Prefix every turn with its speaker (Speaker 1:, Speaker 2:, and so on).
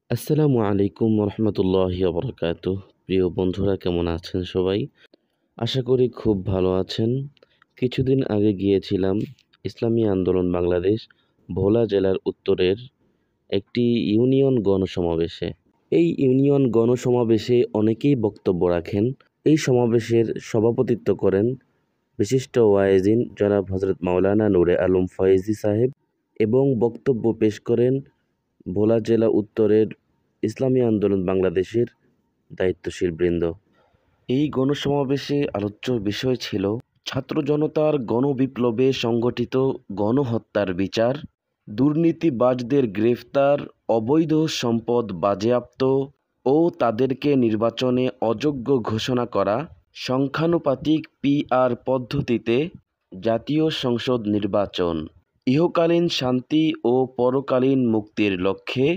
Speaker 1: আসসালামু আলাইকুম রহমতুল্লাহি বরকাতুহ। প্রিয় বন্ধুরা, কেমন আছেন সবাই? আশা করি খুব ভালো আছেন। কিছুদিন আগে গিয়েছিলাম ইসলামী আন্দোলন বাংলাদেশ ভোলা জেলার উত্তরের একটি ইউনিয়ন গণসমাবেশে। এই ইউনিয়ন গণসমাবেশে অনেকেই বক্তব্য রাখেন। এই সমাবেশের সভাপতিত্ব করেন বিশিষ্ট ওয়াইজিন জনাব হজরত মাওলানা নূরে আলম ফয়েজী সাহেব এবং বক্তব্য পেশ করেন ভোলা জেলা উত্তরের ইসলামী আন্দোলন বাংলাদেশের দায়িত্বশীল বৃন্দ। এই গণসমাবেশে আলোচ্য বিষয় ছিল ছাত্র জনতার গণবিপ্লবে সংগঠিত গণহত্যার বিচার, দুর্নীতিবাজদের গ্রেফতার, অবৈধ সম্পদ বাজেয়াপ্ত ও তাদেরকে নির্বাচনে অযোগ্য ঘোষণা করা, সংখ্যানুপাতিক পিআর পদ্ধতিতে জাতীয় সংসদ নির্বাচন, ইহকালীন শান্তি ও পরকালীন মুক্তির লক্ষ্যে